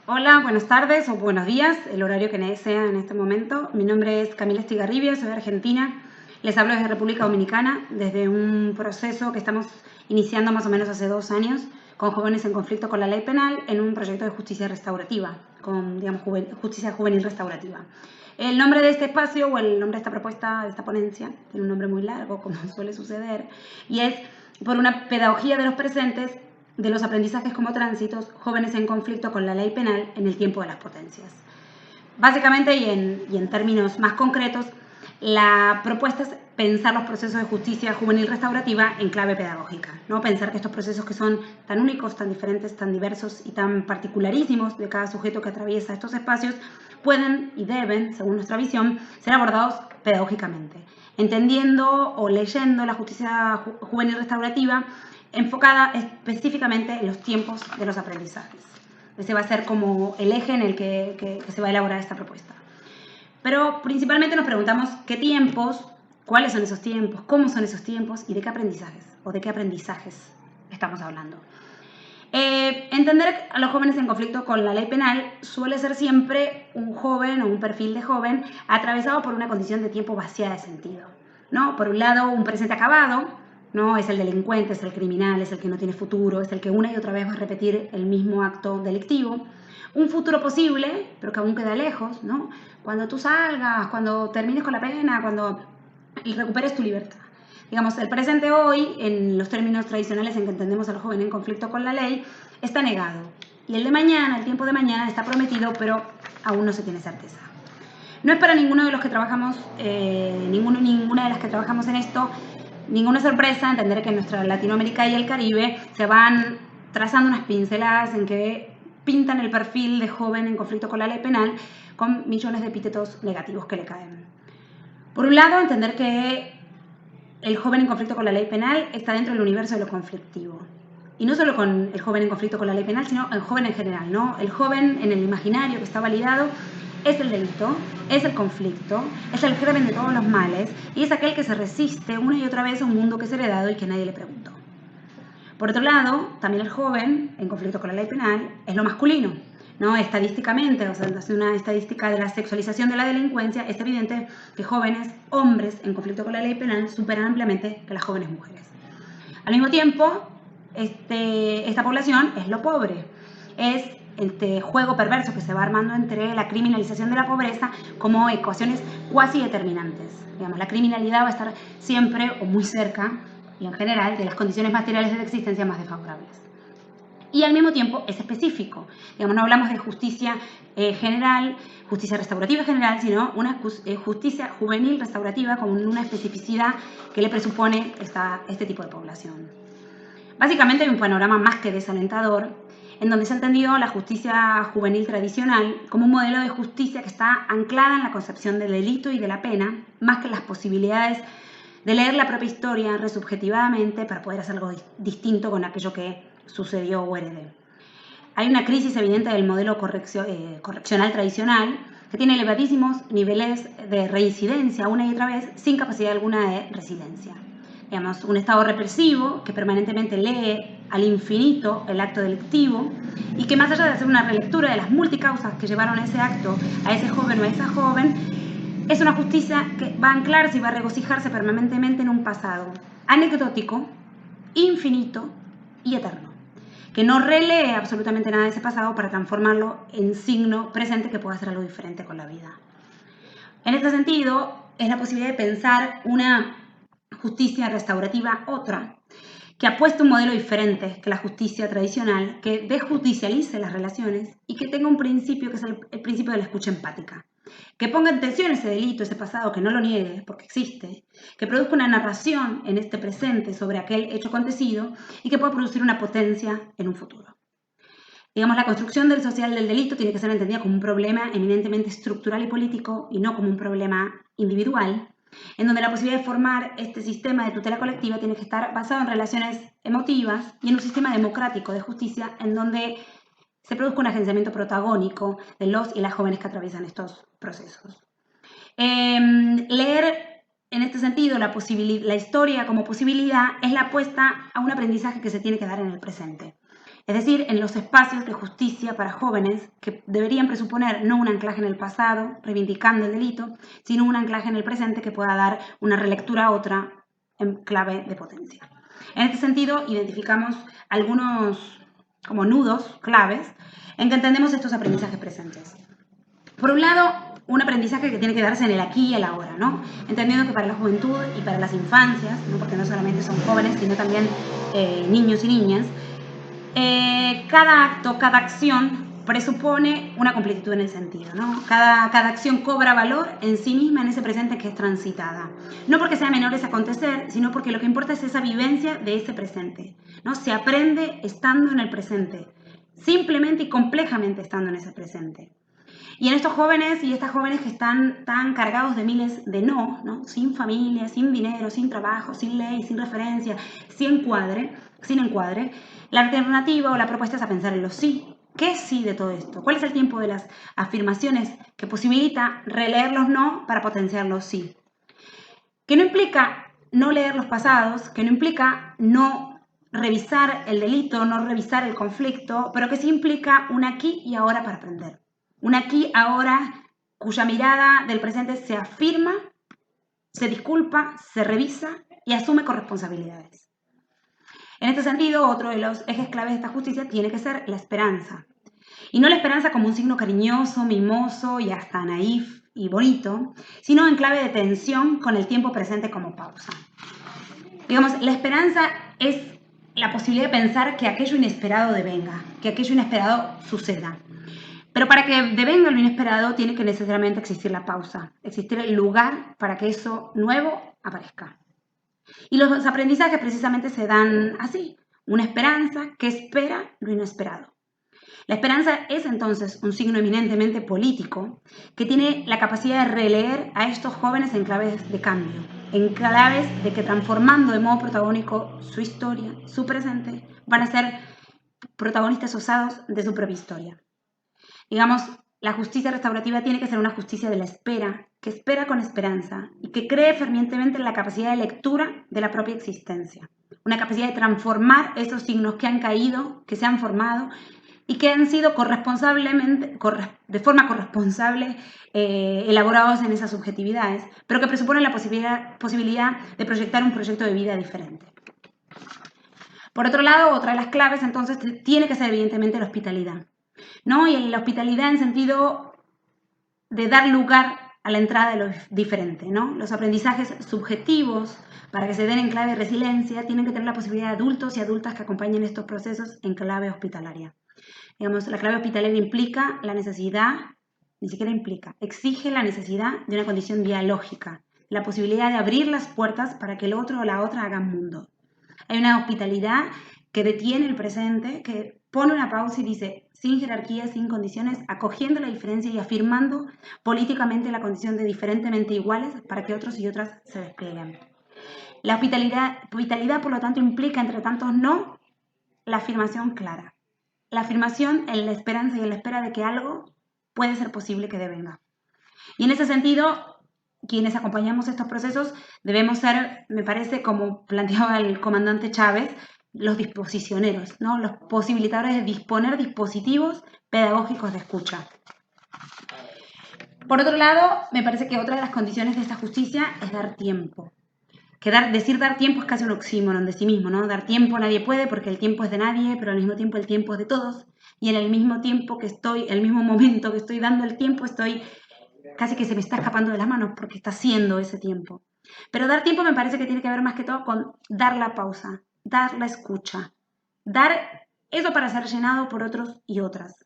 Hola, buenas tardes o buenos días, el horario que sea en este momento. Mi nombre es Camila Estigarribia, soy argentina. Les hablo desde República Dominicana, desde un proceso que estamos iniciando más o menos hace 2 años con jóvenes en conflicto con la ley penal en un proyecto de justicia restaurativa, con justicia juvenil restaurativa. El nombre de este espacio o el nombre de esta propuesta, de esta ponencia, tiene un nombre muy largo, como suele suceder, y es por una pedagogía de los presentes de los aprendizajes como tránsitos, jóvenes en conflicto con la ley penal en el tiempo de las potencias. Básicamente, y en términos más concretos, la propuesta es pensar los procesos de justicia juvenil restaurativa en clave pedagógica, ¿no? Pensar que estos procesos que son tan únicos, tan diferentes, tan diversos y tan particularísimos de cada sujeto que atraviesa estos espacios, pueden y deben, según nuestra visión, ser abordados pedagógicamente, entendiendo o leyendo la justicia juvenil restaurativa enfocada específicamente en los tiempos de los aprendizajes. Ese va a ser como el eje en el que se va a elaborar esta propuesta. Pero principalmente nos preguntamos qué tiempos, cuáles son esos tiempos, cómo son esos tiempos y de qué aprendizajes o de qué aprendizajes estamos hablando. Entender a los jóvenes en conflicto con la ley penal suele ser siempre un joven o un perfil de joven atravesado por una condición de tiempo vaciada de sentido, ¿no? Por un lado, un presente acabado, ¿no? Es el delincuente, es el criminal, es el que no tiene futuro, es el que una y otra vez va a repetir el mismo acto delictivo. Un futuro posible, pero que aún queda lejos, ¿no? Cuando tú salgas, cuando termines con la pena, cuando recuperes tu libertad. Digamos, el presente hoy, en los términos tradicionales en que entendemos al joven en conflicto con la ley, está negado. Y el de mañana, el tiempo de mañana, está prometido, pero aún no se tiene certeza. No es para ninguno de los que trabajamos, ninguna de las que trabajamos en esto, ninguna sorpresa entender que en nuestra Latinoamérica y el Caribe se van trazando unas pinceladas en que pintan el perfil de joven en conflicto con la ley penal con millones de epítetos negativos que le caen. Por un lado, entender que el joven en conflicto con la ley penal está dentro del universo de lo conflictivo. Y no solo con el joven en conflicto con la ley penal, sino el joven en general, ¿no? El joven en el imaginario que está validado es el delito, es el conflicto, es el germen de todos los males y es aquel que se resiste una y otra vez a un mundo que es heredado y que nadie le preguntó. Por otro lado, también el joven en conflicto con la ley penal es lo masculino, ¿no? Estadísticamente, o sea, hace una estadística de la sexualización de la delincuencia, es evidente que jóvenes, hombres en conflicto con la ley penal superan ampliamente que las jóvenes mujeres. Al mismo tiempo, esta población es lo pobre, es este juego perverso que se va armando entre la criminalización de la pobreza como ecuaciones cuasi determinantes. Digamos, la criminalidad va a estar siempre o muy cerca y en general de las condiciones materiales de la existencia más desfavorables. Y al mismo tiempo es específico. Digamos, no hablamos de justicia general, justicia restaurativa general, sino una justicia juvenil restaurativa con una especificidad que le presupone este tipo de población. Básicamente hay un panorama más que desalentador en donde se ha entendido la justicia juvenil tradicional como un modelo de justicia que está anclada en la concepción del delito y de la pena, más que en las posibilidades de leer la propia historia resubjetivamente para poder hacer algo distinto con aquello que sucedió o heredé. Hay una crisis evidente del modelo correccional tradicional que tiene elevadísimos niveles de reincidencia una y otra vez sin capacidad alguna de resiliencia. Digamos, un Estado represivo que permanentemente lee al infinito el acto delictivo y que más allá de hacer una relectura de las multicausas que llevaron a ese acto, a ese joven o a esa joven, es una justicia que va a anclarse y va a regocijarse permanentemente en un pasado anecdótico, infinito y eterno, que no relee absolutamente nada de ese pasado para transformarlo en signo presente que pueda hacer algo diferente con la vida. En este sentido, es la posibilidad de pensar una justicia restaurativa otra, que apueste un modelo diferente que la justicia tradicional, que desjudicialice las relaciones y que tenga un principio que es el principio de la escucha empática. Que ponga en tensión ese delito, ese pasado, que no lo niegue porque existe, que produzca una narración en este presente sobre aquel hecho acontecido y que pueda producir una potencia en un futuro. Digamos, la construcción del social del delito tiene que ser entendida como un problema eminentemente estructural y político y no como un problema individual, en donde la posibilidad de formar este sistema de tutela colectiva tiene que estar basado en relaciones emotivas y en un sistema democrático de justicia en donde se produzca un agenciamiento protagónico de los y las jóvenes que atraviesan estos procesos. Leer en este sentido la historia como posibilidad es la apuesta a un aprendizaje que se tiene que dar en el presente. Es decir, en los espacios de justicia para jóvenes que deberían presuponer no un anclaje en el pasado, reivindicando el delito, sino un anclaje en el presente que pueda dar una relectura a otra en clave de potencia. En este sentido, identificamos algunos como nudos claves en que entendemos estos aprendizajes presentes. Por un lado, un aprendizaje que tiene que darse en el aquí y el ahora, ¿no? Entendiendo que para la juventud y para las infancias, ¿no? Porque no solamente son jóvenes, sino también niños y niñas, cada acto, cada acción presupone una completitud en el sentido, ¿no? Cada acción cobra valor en sí misma en ese presente que es transitada. No porque sea menor ese acontecer, sino porque lo que importa es esa vivencia de ese presente, ¿no? Se aprende estando en el presente, simplemente y complejamente estando en ese presente. Y en estos jóvenes y estas jóvenes que están tan cargados de miles de no, sin familia, sin dinero, sin trabajo, sin ley, sin referencia, sin encuadre, la alternativa o la propuesta es a pensar en los sí. ¿Qué sí de todo esto? ¿Cuál es el tiempo de las afirmaciones que posibilita releer los no para potenciar los sí? Que no implica no leer los pasados, que no implica no revisar el delito, no revisar el conflicto, pero que sí implica un aquí y ahora para aprender. Un aquí, ahora, cuya mirada del presente se afirma, se disculpa, se revisa y asume corresponsabilidades. En este sentido, otro de los ejes claves de esta justicia tiene que ser la esperanza. Y no la esperanza como un signo cariñoso, mimoso y hasta naif y bonito, sino en clave de tensión con el tiempo presente como pausa. Digamos, la esperanza es la posibilidad de pensar que aquello inesperado devenga, que aquello inesperado suceda. Pero para que devenga lo inesperado tiene que necesariamente existir la pausa, existir el lugar para que eso nuevo aparezca. Y los aprendizajes precisamente se dan así, una esperanza que espera lo inesperado. La esperanza es entonces un signo eminentemente político que tiene la capacidad de releer a estos jóvenes en claves de cambio, en claves de que transformando de modo protagónico su historia, su presente, van a ser protagonistas osados de su propia historia. Digamos, la justicia restaurativa tiene que ser una justicia de la espera, que espera con esperanza y que cree fervientemente en la capacidad de lectura de la propia existencia. Una capacidad de transformar esos signos que han caído, que se han formado y que han sido de forma corresponsable elaborados en esas subjetividades, pero que presuponen la posibilidad de proyectar un proyecto de vida diferente. Por otro lado, otra de las claves entonces tiene que ser evidentemente la hospitalidad, ¿no? Y la hospitalidad en sentido de dar lugar a la entrada de lo diferente, ¿no? Los aprendizajes subjetivos, para que se den en clave de resiliencia, tienen que tener la posibilidad de adultos y adultas que acompañen estos procesos en clave hospitalaria. Digamos, la clave hospitalaria implica la necesidad, ni siquiera implica, exige la necesidad de una condición dialógica, la posibilidad de abrir las puertas para que el otro o la otra hagan mundo. Hay una hospitalidad que detiene el presente, que pone una pausa y dice, sin jerarquías, sin condiciones, acogiendo la diferencia y afirmando políticamente la condición de diferentemente iguales para que otros y otras se desplieguen. La hospitalidad, por lo tanto, implica, entre tantos no, la afirmación clara. La afirmación en la esperanza y en la espera de que algo puede ser posible que devenga. Y en ese sentido, quienes acompañamos estos procesos debemos ser, me parece, como planteaba el comandante Chávez, los disposicioneros, ¿no? Los posibilitadores de disponer dispositivos pedagógicos de escucha. Por otro lado, me parece que otra de las condiciones de esta justicia es dar tiempo. Decir dar tiempo es casi un oxímoron de sí mismo, ¿no? Dar tiempo nadie puede porque el tiempo es de nadie, pero al mismo tiempo el tiempo es de todos. Y en el mismo tiempo el mismo momento que estoy dando el tiempo, casi que se me está escapando de las manos porque está siendo ese tiempo. Pero dar tiempo me parece que tiene que ver más que todo con dar la pausa, dar la escucha, dar eso para ser llenado por otros y otras.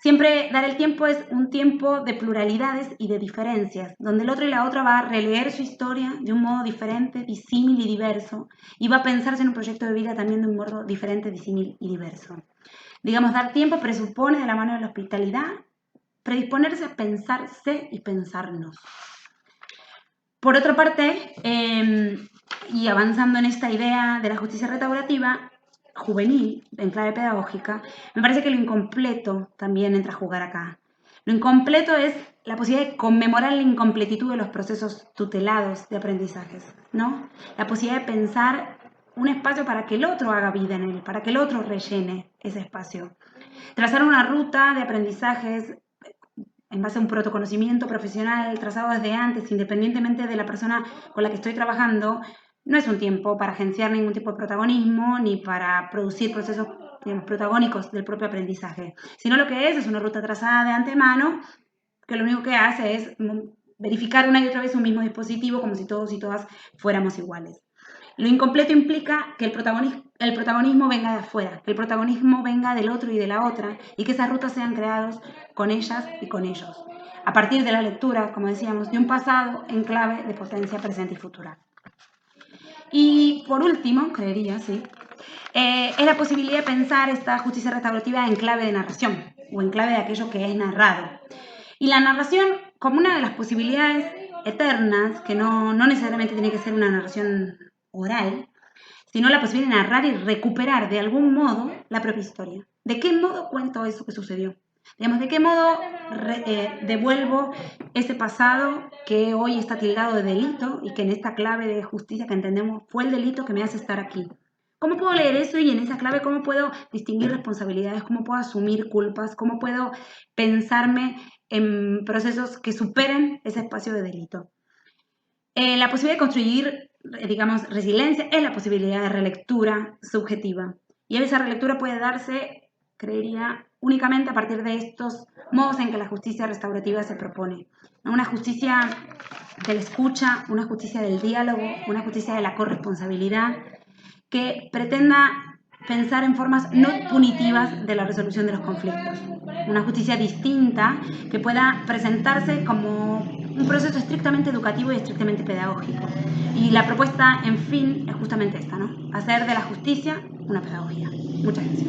Siempre dar el tiempo es un tiempo de pluralidades y de diferencias, donde el otro y la otra va a releer su historia de un modo diferente, disímil y diverso, y va a pensarse en un proyecto de vida también de un modo diferente, disímil y diverso. Digamos, dar tiempo presupone de la mano de la hospitalidad predisponerse a pensarse y pensarnos. Por otra parte, y avanzando en esta idea de la justicia restaurativa, juvenil, en clave pedagógica, me parece que lo incompleto también entra a jugar acá. Lo incompleto es la posibilidad de conmemorar la incompletitud de los procesos tutelados de aprendizajes, ¿no? La posibilidad de pensar un espacio para que el otro haga vida en él, para que el otro rellene ese espacio. Trazar una ruta de aprendizajes en base a un protoconocimiento profesional trazado desde antes, independientemente de la persona con la que estoy trabajando, no es un tiempo para agenciar ningún tipo de protagonismo ni para producir procesos, digamos, protagónicos del propio aprendizaje, sino lo que es una ruta trazada de antemano que lo único que hace es verificar una y otra vez un mismo dispositivo como si todos y todas fuéramos iguales. Lo incompleto implica que el protagonismo venga de afuera, que el protagonismo venga del otro y de la otra, y que esas rutas sean creadas con ellas y con ellos, a partir de la lectura, como decíamos, de un pasado en clave de potencia presente y futura. Y por último, creería, sí, es la posibilidad de pensar esta justicia restaurativa en clave de narración, o en clave de aquello que es narrado. Y la narración como una de las posibilidades eternas, que no necesariamente tiene que ser una narración oral, sino la posibilidad de narrar y recuperar de algún modo la propia historia. ¿De qué modo cuento eso que sucedió? Digamos, ¿de qué modo devuelvo ese pasado que hoy está tildado de delito y que en esta clave de justicia que entendemos fue el delito que me hace estar aquí? ¿Cómo puedo leer eso y en esa clave cómo puedo distinguir responsabilidades, cómo puedo asumir culpas, cómo puedo pensarme en procesos que superen ese espacio de delito? La posibilidad de construir, digamos, resiliencia es la posibilidad de relectura subjetiva. Y esa relectura puede darse, creería, únicamente a partir de estos modos en que la justicia restaurativa se propone. Una justicia de la escucha, una justicia del diálogo, una justicia de la corresponsabilidad, que pretenda pensar en formas no punitivas de la resolución de los conflictos. Una justicia distinta que pueda presentarse como un proceso estrictamente educativo y estrictamente pedagógico. Y la propuesta, en fin, es justamente esta, ¿no? Hacer de la justicia una pedagogía. Muchas gracias.